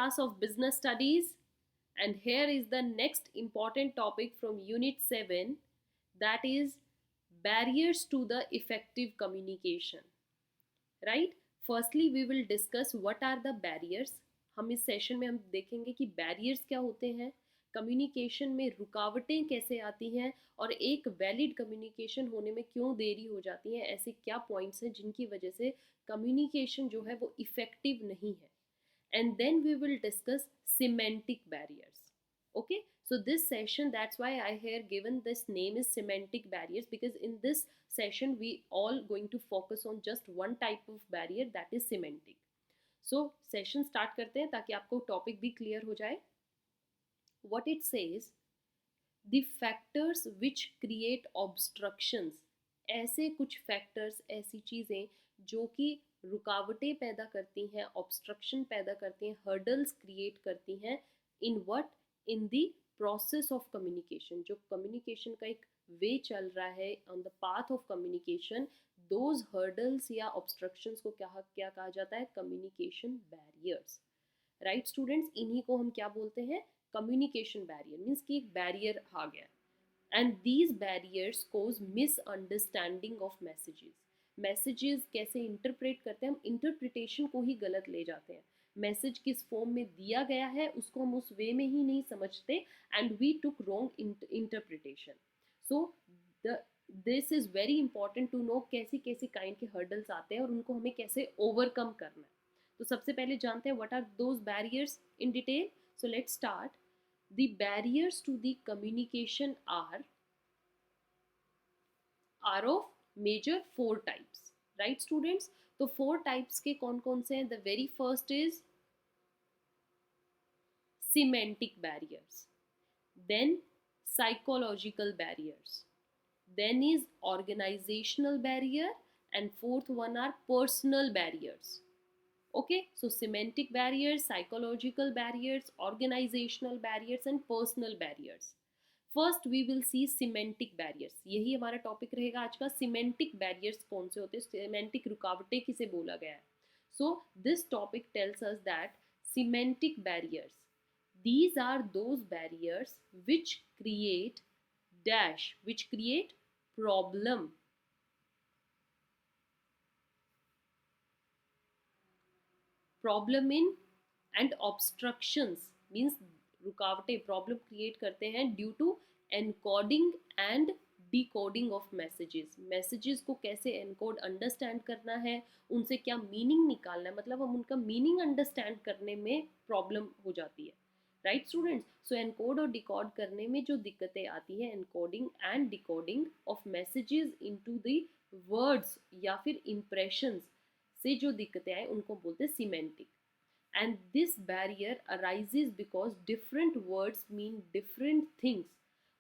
class of business studies, and here is the next important topic from unit 7, that is barriers to the effective communication. Right? Firstly we will discuss what are the barriers. हम इस session में हम देखेंगे कि barriers क्या होते हैं, communication में रुकावटें कैसे आती हैं, और एक वैलिड कम्युनिकेशन होने में क्यों देरी हो जाती है, ऐसे क्या पॉइंट्स हैं जिनकी वजह से कम्युनिकेशन जो है वो इफेक्टिव नहीं है. And then we will discuss semantic barriers. Okay, so this session, that's why I here given this name is semantic barriers, because in this session we all going to focus on just one type of barrier, that is semantic. So session start करते हैं ताकि आपको topic भी clear हो जाए. What it says, the factors which create obstructions, ऐसे कुछ factors, ऐसी चीज़ें जो कि रुकावटें पैदा करती हैं, ऑब्स्ट्रक्शन पैदा करती हैं, हर्डल्स क्रिएट करती हैं, in what, in the process of communication. जो कम्युनिकेशन का एक वे चल रहा है, on the path of communication, those hurdles या ऑब्स्ट्रक्शंस को क्या क्या कहा जाता है, कम्युनिकेशन बैरियर्स. राइट स्टूडेंट्स, इन्हीं को हम क्या बोलते हैं, कम्युनिकेशन बैरियर. मीन्स कि एक बैरियर आ गया. And these barriers cause misunderstanding of messages. Messages कैसे इंटरप्रेट करते हैं, हम इंटरप्रिटेशन को ही गलत ले जाते हैं. मैसेज किस फॉर्म में दिया गया है उसको हम उस वे में ही नहीं समझते, and we took wrong interpretation. So this is very important to know कैसी कैसी काइंड के हर्डल्स आते हैं और उनको हमें कैसे ओवरकम करना है. तो सबसे पहले जानते हैं what are those barriers in detail. So let's start. The barriers to the communication are of major 4 types. Right students? तो 4 types के कौन कौन से हैं? The very first is semantic barriers, then psychological barriers, then is organizational barrier, and fourth one are personal barriers. Okay, so semantic barriers, psychological barriers, organizational barriers and personal barriers. First we will see semantic barriers. यही हमारा topic रहेगा आज का. semantic barriers कौन से होते हैं, semantic रुकावटें किसे बोला गया है. So this topic tells us that semantic barriers, these are those barriers which create dash, which create problem in and obstructions, means रुकावटें, प्रॉब्लम क्रिएट करते हैं due to encoding and decoding of messages. Messages को कैसे encode, understand करना है, उनसे क्या meaning निकालना है, मतलब हम उनका मीनिंग अंडरस्टैंड करने में प्रॉब्लम हो जाती है. Right students? सो एनकोड और डिकोड करने में जो दिक्कतें आती है, encoding and decoding of messages into the words या फिर इंप्रेशंस से जो दिक्कतें आए उनको बोलते हैं semantic. And this barrier arises because different words mean different things.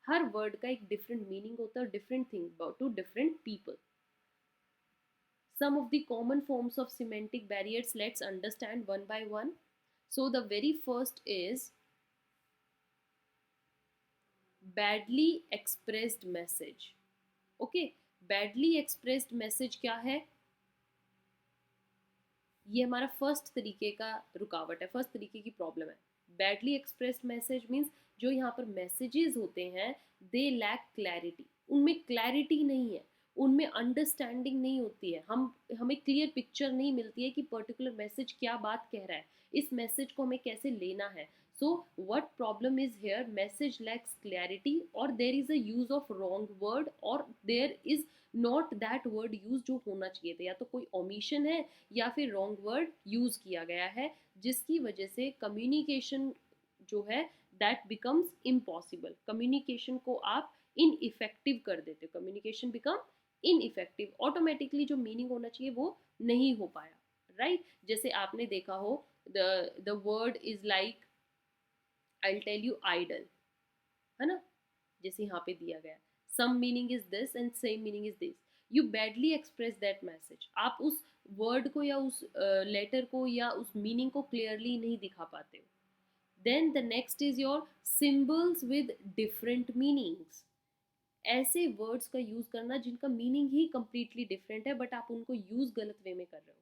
हर वर्ड का एक डिफरेंट मीनिंग होता है, different thing to different people. Some of the common forms of semantic barriers, let's understand one by one. So the very first is badly expressed message. Okay, badly expressed message क्या है, ये हमारा first तरीके का रुकावट है, first तरीके की प्रॉब्लम है. बैडली एक्सप्रेस्ड मैसेज मीन्स जो यहाँ पर मैसेजेस होते हैं दे लैक क्लैरिटी. उनमें क्लैरिटी नहीं है, उनमें अंडरस्टैंडिंग नहीं होती है. हमें क्लियर पिक्चर नहीं मिलती है कि पर्टिकुलर मैसेज क्या बात कह रहा है, इस मैसेज को हमें कैसे लेना है. So what problem is here, message lacks clarity, और there is a use of wrong word, और there is not that word use जो होना चाहिए था. या तो कोई ओमिशन है या फिर रॉन्ग वर्ड यूज किया गया है, जिसकी वजह से कम्युनिकेशन जो है दैट बिकम्स इम्पॉसिबल. कम्युनिकेशन को आप इनइफेक्टिव कर देते हो, कम्युनिकेशन बिकम इनइफेक्टिव. ऑटोमेटिकली जो मीनिंग होना चाहिए वो नहीं हो पाया. राइट? जैसे आपने देखा हो the word is like, I will tell you, idol, है ना, जैसे यहाँ पे दिया गया, some meaning is this and same meaning is this. You badly express that message. आप उस word को या उस letter को या उस meaning को clearly नहीं दिखा पाते हो. Then the next is your symbols with different meanings. ऐसे words का use करना जिनका meaning ही completely different है, but आप उनको use गलत way में कर रहे हो.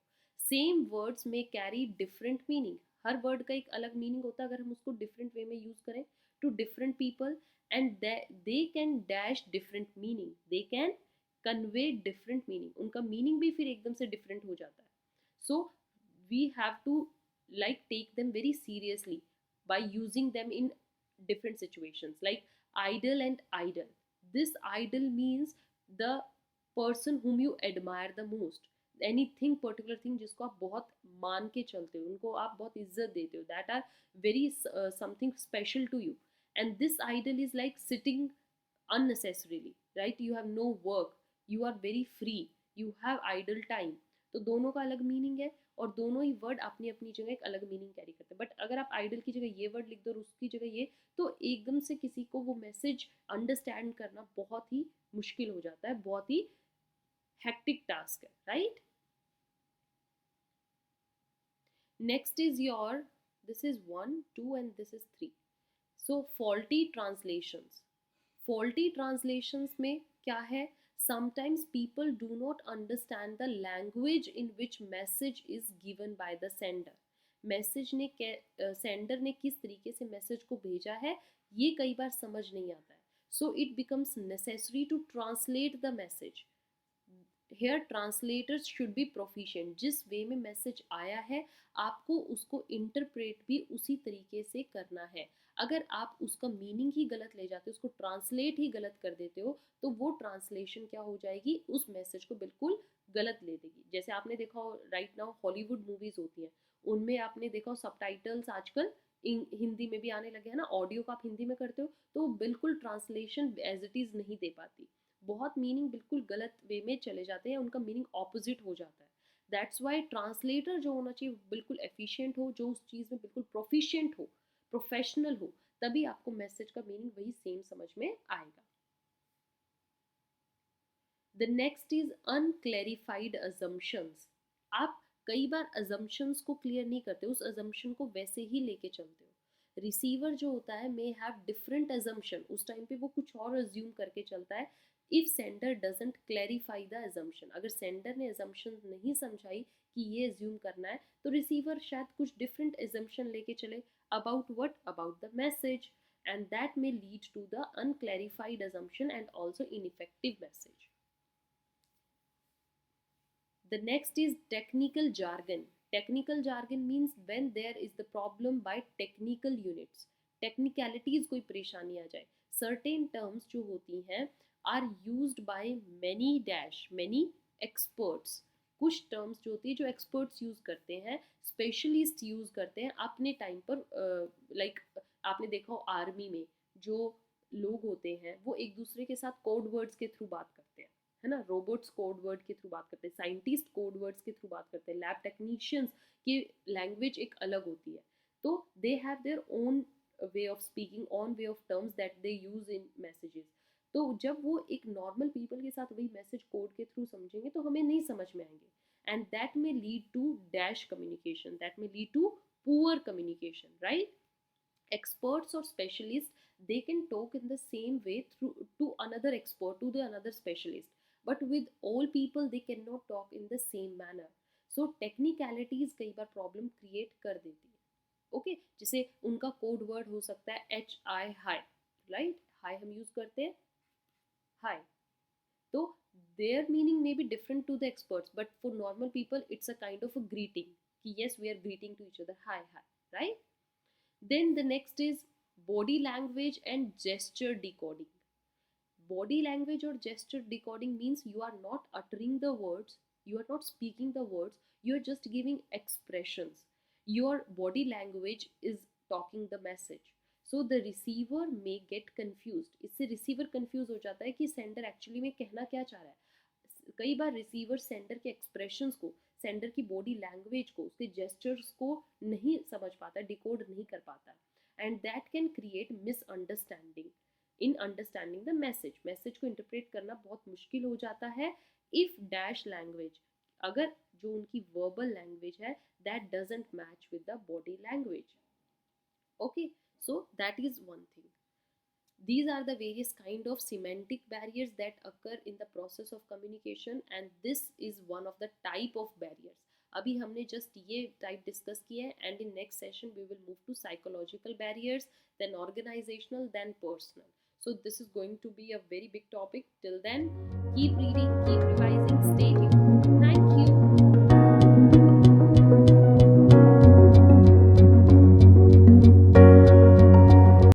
Same words may carry different meaning. हर वर्ड का एक अलग मीनिंग होता है अगर हम उसको डिफरेंट वे में यूज़ करें to different people, and they can dash different meaning, they can convey different meaning, उनका मीनिंग भी फिर एकदम से डिफरेंट हो जाता है. So we have to like take them very seriously by using them in different situations, like idol and idol. This idol means the person whom you admire the most, anything particular thing जिसको आप बहुत मान के चलते हो, उनको आप बहुत इज्जत देते हो, that are very something special to you, and this idol is like sitting unnecessarily, right? You have no work, you are very free, you have idle time. तो दोनों का अलग मीनिंग है और दोनों ही वर्ड अपनी अपनी जगह एक अलग मीनिंग कैरी करते हैं. बट अगर आप आइडल की जगह ये वर्ड लिख दो और उसकी जगह ये, तो एकदम से किसी को वो मैसेज अंडरस्टैंड करना बहुत ही मुश्किल हो जाता है, बहुत ही हेक्टिक टास्क है, right? Next is your, this is 1 2 and this is 3. So faulty translations. Faulty translations में क्या है? sometimes people do not understand the language in which message is given by the sender. Message ने sender ने किस तरीके से message को भेजा है ये कई बार समझ नहीं आता है. So it becomes necessary to translate the message. Here translators should be proficient. जिस वे में मैसेज आया है आपको उसको इंटरप्रेट भी उसी तरीके से करना है. अगर आप उसका मीनिंग ही गलत ले जाते हो, उसको ट्रांसलेट ही गलत कर देते हो, तो वो ट्रांसलेशन क्या हो जाएगी, उस मैसेज को बिल्कुल गलत ले देगी. जैसे आपने देखा हो राइट नाउ हॉलीवुड मूवीज होती हैं, उनमें आपने देखा हो सबटाइटल्स आजकल हिंदी में भी आने लगे हैं ना. ऑडियो का आप हिंदी में करते हो तो बिल्कुल ट्रांसलेशन एज इट इज़ नहीं दे पाती. बहुत मीनिंग बिल्कुल गलत वे में चले जाते हैं, उनका मीनिंग ऑपोजिट हो जाता है. दैट्स वाई ट्रांसलेटर जो होना चाहिए बिल्कुल एफिशिएंट हो, जो उस चीज़ में बिल्कुल प्रोफिशिएंट हो, प्रोफेशनल हो, तभी आपको मैसेज का मीनिंग वही सेम समझ में आएगा. The next is unclarified assumptions. आप कई बार अजम्पशंस को क्लियर नहीं करते, उस अजम्पशन को वैसे ही लेके चलते हो. रिसीवर जो होता है मे हैव डिफरेंट अजम्पशन, उस टाइम पे वो कुछ और अज्यूम करके चलता है. If sender doesn't clarify the assumption, अगर सेंडर ने अजम्पशन नहीं समझाई कि ये अज्यूम करना है, तो रिसीवर शायद कुछ डिफरेंट अजम्पशन लेके चले about what, about the message, and that may lead to the unclarified assumption and also ineffective message. The next is technical jargon. Technical jargon means when there is the problem by technical units. Technicalities कोई परेशानी आ जाए. Certain terms जो होती हैं are used by many dash many experts. कुछ terms जो होती है जो एक्सपर्ट्स यूज करते हैं, स्पेशलिस्ट यूज करते हैं अपने टाइम पर. लाइक आपने देखा हो आर्मी में जो लोग होते हैं वो एक दूसरे के साथ कोड वर्ड्स के थ्रू बात करते हैं, है ना. रोबोट्स कोड वर्ड के थ्रू बात करते हैं, साइंटिस्ट कोड वर्ड्स के थ्रू बात करते हैं, लैब टेक्नीशियंस की लैंग्वेज एक अलग होती है. तो they have their own way of speaking, on way of terms that they use in messages. तो जब वो एक नॉर्मल पीपल के साथ वही मैसेज कोड के थ्रू समझेंगे तो हमें नहीं समझ में आएंगे, and that may lead to dash communication, that may lead to poor communication, right. Experts or specialists, they can talk in the same way through to another expert, to the another specialist, but with all people they cannot talk in the same manner. So technicalities कई बार problem create कर देती है. Okay जैसे उनका code word हो सकता है H I high, right. High हम यूज करते हैं, हाई. तो their meaning may be different to the experts, but for normal people it's a kind of a greeting कि yes we are greeting to each other, hi hi, right. Then the next is body language and gesture decoding. Body language or gesture decoding means you are not uttering the words, you are not speaking the words, you are just giving expressions. Your body language is talking the message. So the receiver may get confused. इससे receiver confused हो जाता है कि sender actually में कहना क्या चाह रहा है. कई बार रिसीवर सेंडर के एक्सप्रेशंस को, सेंडर की बॉडी लैंग्वेज को, उसके जेस्चर्स को नहीं समझ पाता, डिकोड नहीं कर पाता, and that can create misunderstanding in understanding the message. Message को इंटरप्रेट करना बहुत मुश्किल हो जाता है इफ डैश लैंग्वेज, अगर जो उनकी वर्बल लैंग्वेज है that doesn't match with the body language. Okay so that is one thing. These are the various kind of semantic barriers that occur in the process of communication, and this is one of the type of barriers. अभी हमने just ये type discuss किया है, and in next session we will move to psychological barriers, then organizational, then personal. So this is going to be a very big topic. Till then, keep reading, keep